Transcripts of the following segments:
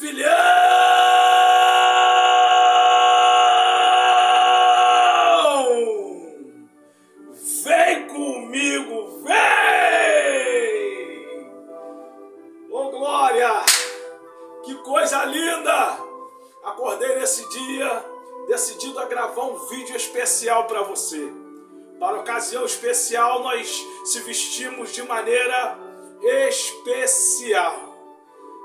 Filhão! Vem comigo, vem! Ô glória! Que coisa linda! Acordei nesse dia, decidido a gravar um vídeo especial para você. Para a ocasião especial, nós se vestimos de maneira especial.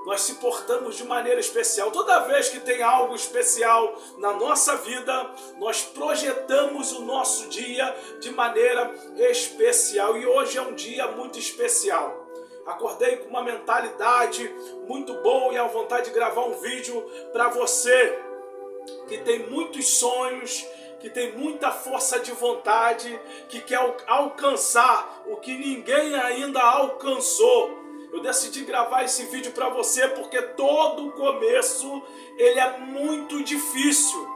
Nós se portamos de maneira especial. Toda vez que tem algo especial na nossa vida, nós projetamos o nosso dia de maneira especial. E hoje é um dia muito especial. Acordei com uma mentalidade muito boa e a vontade de gravar um vídeo para você que tem muitos sonhos, que tem muita força de vontade, que quer alcançar o que ninguém ainda alcançou. Eu decidi gravar esse vídeo para você porque todo começo ele é muito difícil.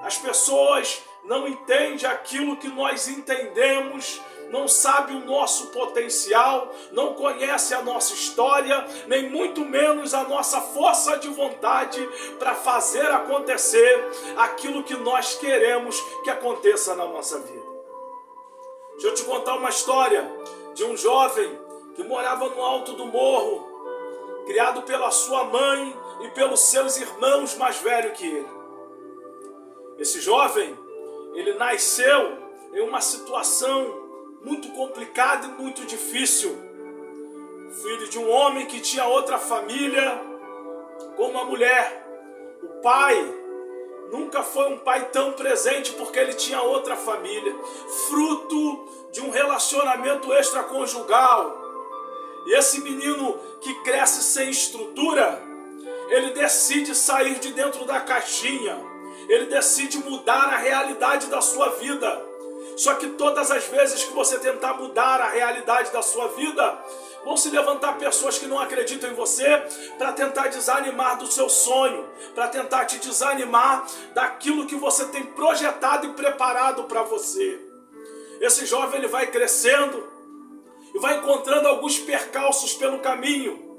As pessoas não entendem aquilo que nós entendemos, não sabem o nosso potencial, não conhecem a nossa história, nem muito menos a nossa força de vontade para fazer acontecer aquilo que nós queremos que aconteça na nossa vida. Deixa eu te contar uma história de um jovem que morava no alto do morro, criado pela sua mãe e pelos seus irmãos mais velhos que ele. Esse jovem, ele nasceu em uma situação muito complicada e muito difícil. Filho de um homem que tinha outra família com uma mulher. O pai nunca foi um pai tão presente porque ele tinha outra família. Fruto de um relacionamento extraconjugal. E esse menino que cresce sem estrutura, ele decide sair de dentro da caixinha. Ele decide mudar a realidade da sua vida. Só que todas as vezes que você tentar mudar a realidade da sua vida, vão se levantar pessoas que não acreditam em você para tentar desanimar do seu sonho, para tentar te desanimar daquilo que você tem projetado e preparado para você. Esse jovem ele vai crescendo e vai encontrando alguns percalços pelo caminho.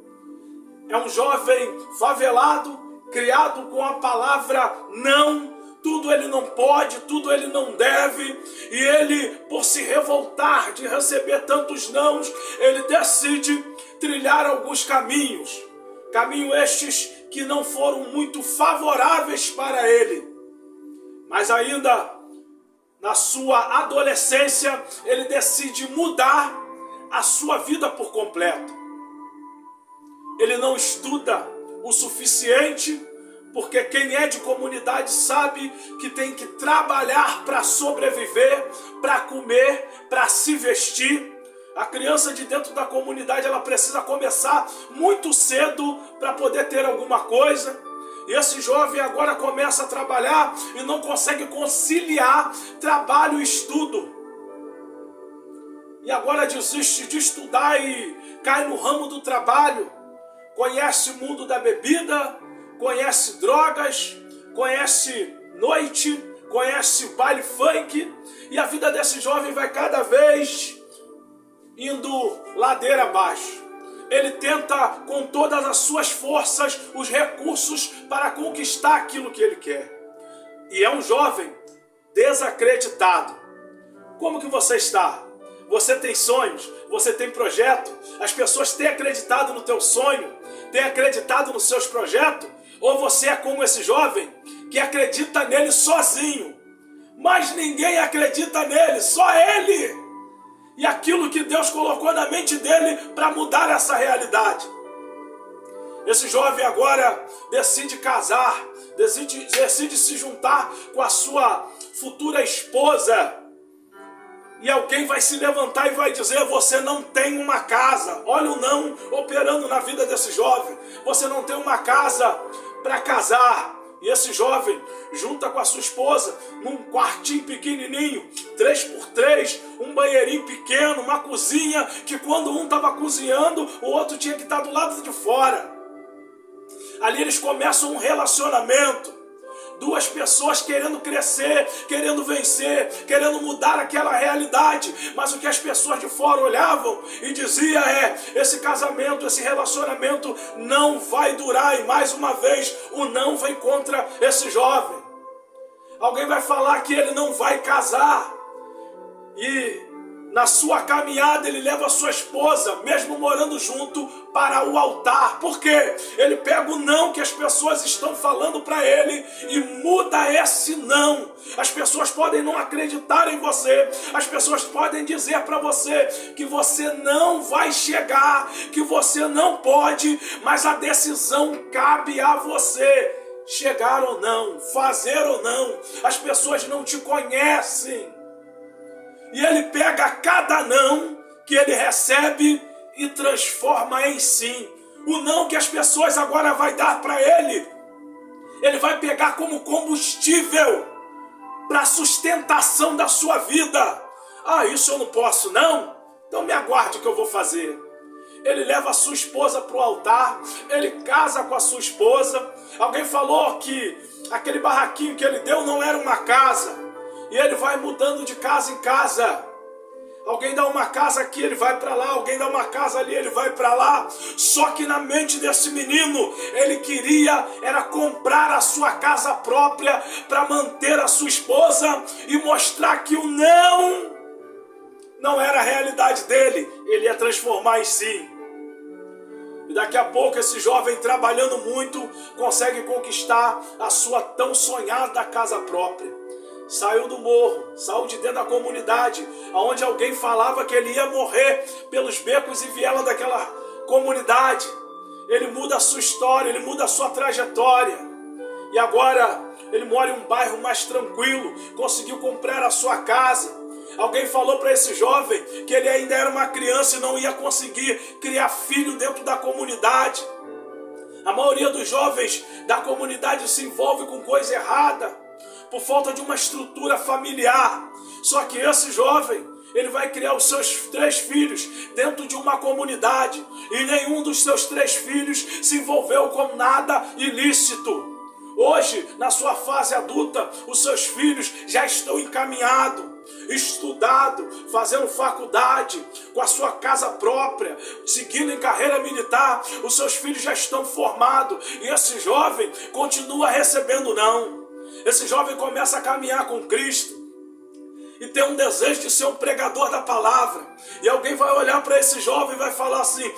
É um jovem favelado, criado com a palavra não. Tudo ele não pode, tudo ele não deve. E ele, por se revoltar de receber tantos nãos, ele decide trilhar alguns caminhos. Caminhos estes que não foram muito favoráveis para ele. Mas ainda na sua adolescência, ele decide mudar a sua vida por completo. Ele não estuda o suficiente, porque quem é de comunidade sabe que tem que trabalhar para sobreviver, para comer, para se vestir. A criança de dentro da comunidade ela precisa começar muito cedo para poder ter alguma coisa. E esse jovem agora começa a trabalhar e não consegue conciliar trabalho e estudo. E agora desiste de estudar e cai no ramo do trabalho. Conhece o mundo da bebida, conhece drogas, conhece noite, conhece baile funk. E a vida desse jovem vai cada vez indo ladeira abaixo. Ele tenta com todas as suas forças, os recursos para conquistar aquilo que ele quer. E é um jovem desacreditado. Como que você está? Você tem sonhos, você tem projeto, as pessoas têm acreditado no teu sonho, têm acreditado nos seus projetos, ou você é como esse jovem que acredita nele sozinho, mas ninguém acredita nele, só ele, e aquilo que Deus colocou na mente dele para mudar essa realidade. Esse jovem agora decide casar, decide se juntar com a sua futura esposa. E alguém vai se levantar e vai dizer: você não tem uma casa. Olha o não operando na vida desse jovem. Você não tem uma casa para casar. E esse jovem junta com a sua esposa num quartinho pequenininho, 3x3, um banheirinho pequeno, uma cozinha que quando um estava cozinhando, o outro tinha que estar do lado de fora. Ali eles começam um relacionamento. duas pessoas querendo crescer, querendo vencer, querendo mudar aquela realidade, mas o que as pessoas de fora olhavam e diziam esse casamento, esse relacionamento não vai durar, e mais uma vez o não vem contra esse jovem. Alguém vai falar que ele não vai casar, e na sua caminhada ele leva a sua esposa, mesmo morando junto, para o altar. Por quê? Ele pega o não que as pessoas estão falando para ele e muda esse não. As pessoas podem não acreditar em você, as pessoas podem dizer para você que você não vai chegar, que você não pode, mas a decisão cabe a você. Chegar ou não, fazer ou não. As pessoas não te conhecem. E ele pega cada não que ele recebe e transforma em sim. O não que as pessoas agora vai dar para ele, ele vai pegar como combustível para a sustentação da sua vida. Ah, isso eu não posso não? Então me aguarde que eu vou fazer. Ele leva a sua esposa para o altar, ele casa com a sua esposa. Alguém falou que aquele barraquinho que ele deu não era uma casa. E ele vai mudando de casa em casa. Alguém dá uma casa aqui, ele vai para lá. Alguém dá uma casa ali, ele vai para lá. Só que na mente desse menino, ele queria era comprar a sua casa própria para manter a sua esposa e mostrar que o não era a realidade dele. Ele ia transformar em sim. E daqui a pouco esse jovem, trabalhando muito, consegue conquistar a sua tão sonhada casa própria. Saiu do morro, saiu de dentro da comunidade, onde alguém falava que ele ia morrer pelos becos e vielas daquela comunidade. Ele muda a sua história, ele muda a sua trajetória. E agora ele mora em um bairro mais tranquilo, conseguiu comprar a sua casa. Alguém falou para esse jovem que ele ainda era uma criança e não ia conseguir criar filho dentro da comunidade. A maioria dos jovens da comunidade se envolve com coisa errada, por falta de uma estrutura familiar. Só que esse jovem, ele vai criar os seus 3 filhos dentro de uma comunidade, e nenhum dos seus 3 filhos se envolveu com nada ilícito. Hoje, na sua fase adulta, os seus filhos já estão encaminhados, estudados, fazendo faculdade, com a sua casa própria, seguindo em carreira militar. Os seus filhos já estão formados, e esse jovem continua recebendo não. Esse jovem começa a caminhar com Cristo e tem um desejo de ser um pregador da palavra. E alguém vai olhar para esse jovem e vai falar assim: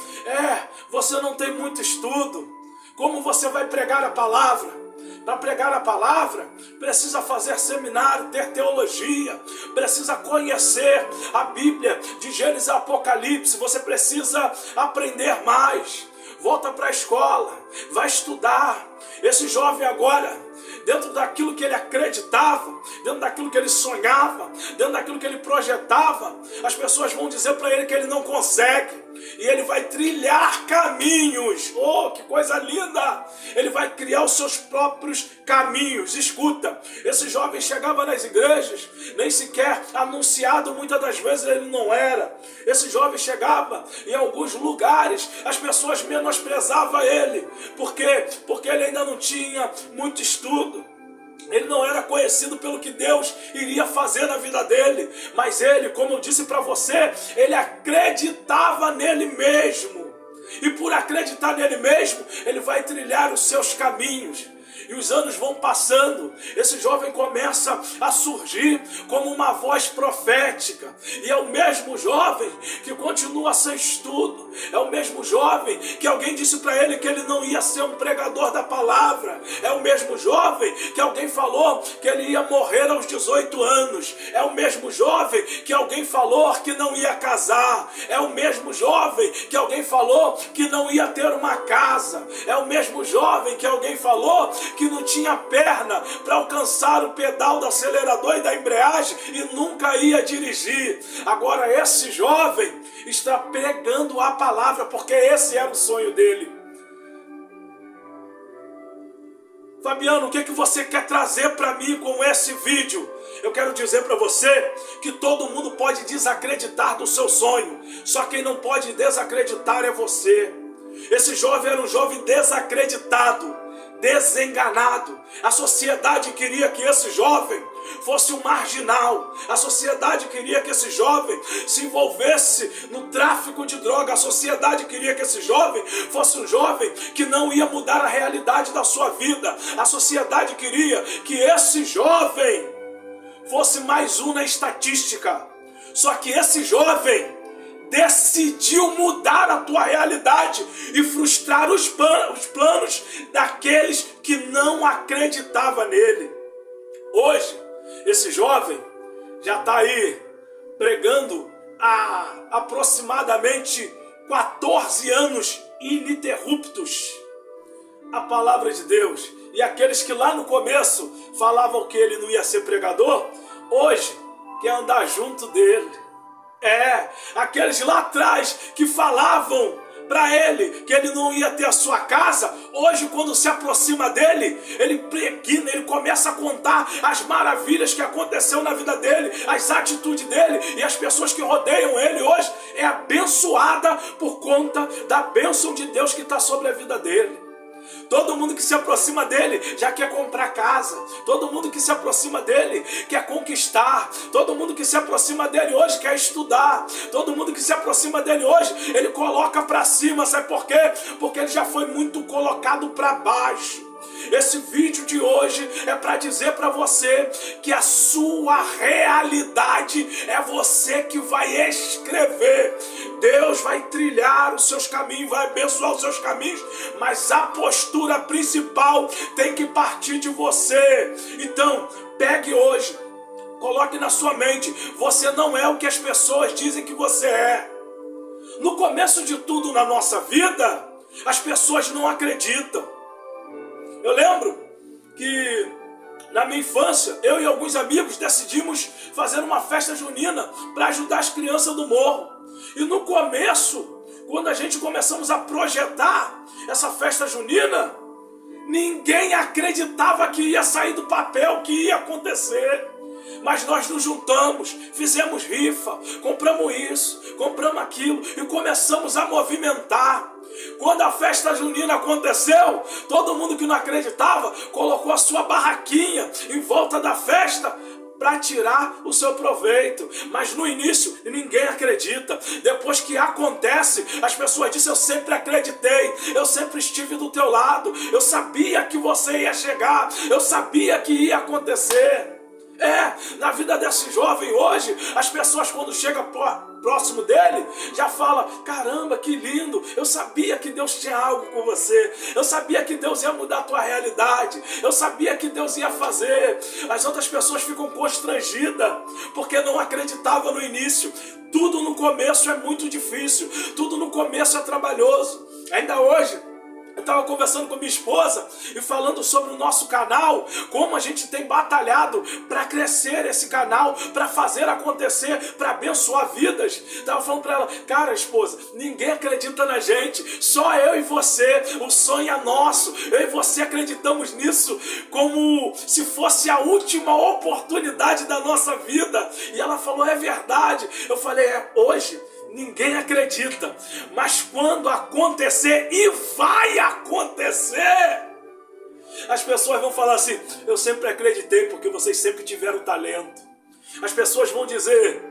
você não tem muito estudo, como você vai pregar a palavra? Para pregar a palavra, precisa fazer seminário, ter teologia, precisa conhecer a Bíblia de Gênesis a Apocalipse, você precisa aprender mais. Volta para a escola, vai estudar. Esse jovem agora, dentro daquilo que ele acreditava, dentro daquilo que ele sonhava, dentro daquilo que ele projetava, as pessoas vão dizer para ele que ele não consegue. E ele vai trilhar caminhos. Oh, que coisa linda! Ele vai criar os seus próprios caminhos. Escuta, esse jovem chegava nas igrejas, nem sequer anunciado muitas das vezes ele não era. Esse jovem chegava em alguns lugares, as pessoas menosprezavam ele. Por quê? Porque ele ainda não tinha muito estudo. Ele não era conhecido pelo que Deus iria fazer na vida dele. Mas ele, como eu disse para você, ele acreditava nele mesmo. E por acreditar nele mesmo, ele vai trilhar os seus caminhos. E os anos vão passando, esse jovem começa a surgir como uma voz profética. E é o mesmo jovem que continua sem estudo. É o mesmo jovem que alguém disse para ele que ele não ia ser um pregador da palavra. É o mesmo jovem que alguém falou que ele ia morrer aos 18 anos. É o mesmo jovem que alguém falou que não ia casar. É o mesmo jovem que alguém falou que não ia ter uma casa. É o mesmo jovem que alguém falou que não tinha perna para alcançar o pedal do acelerador e da embreagem e nunca ia dirigir. Agora esse jovem está pregando a palavra, porque esse era o sonho dele. Fabiano, o que você quer trazer para mim com esse vídeo? Eu quero dizer para você que todo mundo pode desacreditar do seu sonho, só quem não pode desacreditar é você. Esse jovem era um jovem desacreditado. desenganado. A sociedade queria que esse jovem fosse um marginal. A sociedade queria que esse jovem se envolvesse no tráfico de droga. A sociedade queria que esse jovem fosse um jovem que não ia mudar a realidade da sua vida. A sociedade queria que esse jovem fosse mais um na estatística. Só que esse jovem decidiu mudar a tua realidade e frustrar os planos daqueles que não acreditavam nele. Hoje, esse jovem já está aí pregando há aproximadamente 14 anos ininterruptos a palavra de Deus. E aqueles que lá no começo falavam que ele não ia ser pregador, hoje quer andar junto dele. Aqueles lá atrás que falavam para ele que ele não ia ter a sua casa, hoje quando se aproxima dele, ele preguina, ele começa a contar as maravilhas que aconteceu na vida dele, as atitudes dele, e as pessoas que rodeiam ele hoje é abençoada por conta da bênção de Deus que está sobre a vida dele. Todo mundo que se aproxima dele já quer comprar casa. Todo mundo que se aproxima dele quer conquistar. Todo mundo que se aproxima dele hoje quer estudar. Todo mundo que se aproxima dele hoje, ele coloca para cima. Sabe por quê? Porque ele já foi muito colocado para baixo. Esse vídeo de hoje é para dizer para você que a sua realidade é você que vai escrever. Deus vai trilhar os seus caminhos, vai abençoar os seus caminhos, mas a postura principal tem que partir de você. Então, pegue hoje, coloque na sua mente, você não é o que as pessoas dizem que você é. No começo de tudo na nossa vida, as pessoas não acreditam. Eu lembro que na minha infância, eu e alguns amigos decidimos fazer uma festa junina para ajudar as crianças do morro. E no começo, quando a gente começamos a projetar essa festa junina, ninguém acreditava que ia sair do papel, que ia acontecer. Mas nós nos juntamos, fizemos rifa, compramos isso, compramos aquilo e começamos a movimentar. Quando a festa junina aconteceu, todo mundo que não acreditava colocou a sua barraquinha em volta da festa para tirar o seu proveito. Mas no início ninguém acredita. Depois que acontece, as pessoas dizem: eu sempre acreditei, eu sempre estive do teu lado, eu sabia que você ia chegar, eu sabia que ia acontecer. Na vida desse jovem hoje, as pessoas quando chegam próximo dele, já falam: caramba, que lindo, eu sabia que Deus tinha algo com você, eu sabia que Deus ia mudar a tua realidade, eu sabia que Deus ia fazer. As outras pessoas ficam constrangidas, porque não acreditavam no início. Tudo no começo é muito difícil, tudo no começo é trabalhoso. Ainda hoje, eu estava conversando com minha esposa e falando sobre o nosso canal, como a gente tem batalhado para crescer esse canal, para fazer acontecer, para abençoar vidas. Estava falando para ela: cara, esposa, ninguém acredita na gente, só eu e você, o sonho é nosso, eu e você acreditamos nisso como se fosse a última oportunidade da nossa vida. E ela falou: é verdade. Eu falei: hoje ninguém acredita, mas quando acontecer, e vai acontecer, as pessoas vão falar assim: eu sempre acreditei porque vocês sempre tiveram talento. As pessoas vão dizer: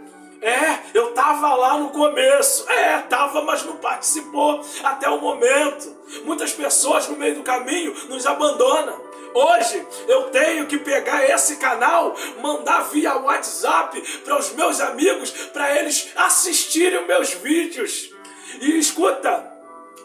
eu estava lá no começo, estava, mas não participou até o momento. Muitas pessoas no meio do caminho nos abandonam. Hoje eu tenho que pegar esse canal, mandar via WhatsApp para os meus amigos, para eles assistirem os meus vídeos. E escuta,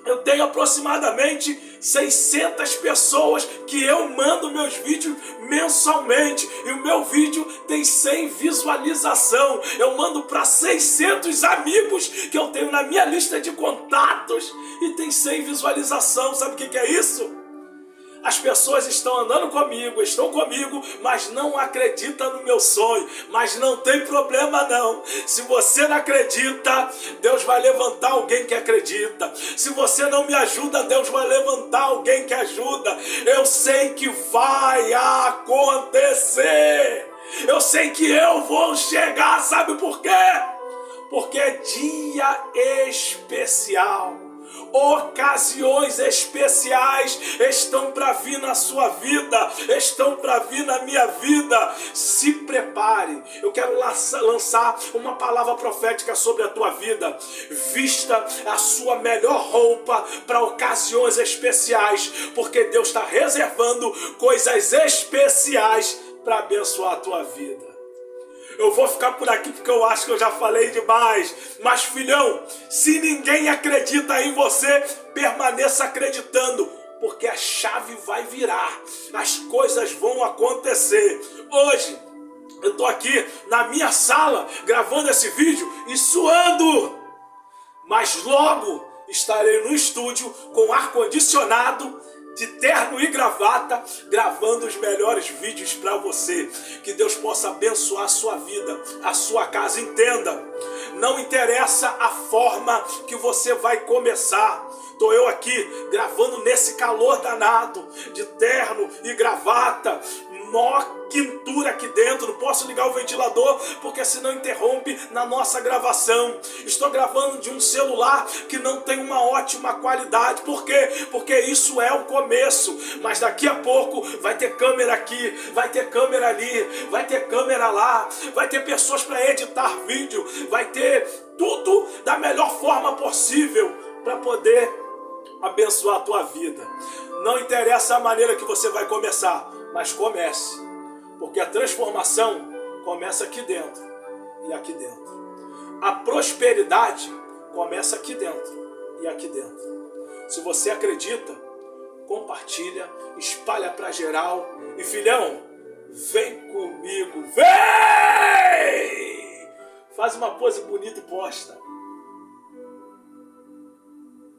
eu tenho aproximadamente 600 pessoas que eu mando meus vídeos mensalmente. E o meu vídeo tem 100 visualização. Eu mando para 600 amigos que eu tenho na minha lista de contatos e tem 100 visualização. Sabe o que é isso? As pessoas estão andando comigo, estão comigo, mas não acreditam no meu sonho. Mas não tem problema não. Se você não acredita, Deus vai levantar alguém que acredita. Se você não me ajuda, Deus vai levantar alguém que ajuda. Eu sei que vai acontecer. Eu sei que eu vou chegar, sabe por quê? Porque é dia especial. Ocasiões especiais estão para vir na sua vida, estão para vir na minha vida. Se prepare. Eu quero lançar uma palavra profética sobre a tua vida. Vista a sua melhor roupa para ocasiões especiais, porque Deus está reservando coisas especiais para abençoar a tua vida. Eu vou ficar por aqui porque eu acho que eu já falei demais. Mas filhão, se ninguém acredita em você, permaneça acreditando, porque a chave vai virar, as coisas vão acontecer. Hoje eu estou aqui na minha sala gravando esse vídeo e suando, mas logo estarei no estúdio com ar-condicionado, de terno e gravata, gravando os melhores vídeos para você. Que Deus possa abençoar a sua vida, a sua casa. Entenda, não interessa a forma que você vai começar. Estou eu aqui gravando nesse calor danado, de terno e gravata, maior quintura aqui dentro, não posso ligar o ventilador porque senão interrompe na nossa gravação. Estou gravando de um celular que não tem uma ótima qualidade. Por quê? Porque isso é o começo, mas daqui a pouco vai ter câmera aqui, vai ter câmera ali, vai ter câmera lá, vai ter pessoas para editar vídeo, vai ter tudo da melhor forma possível para poder abençoar a tua vida. Não interessa a maneira que você vai começar, mas comece, porque a transformação começa aqui dentro e aqui dentro. A prosperidade começa aqui dentro e aqui dentro. Se você acredita, compartilha, espalha para geral e filhão, vem comigo, vem! Faz uma pose bonita e posta.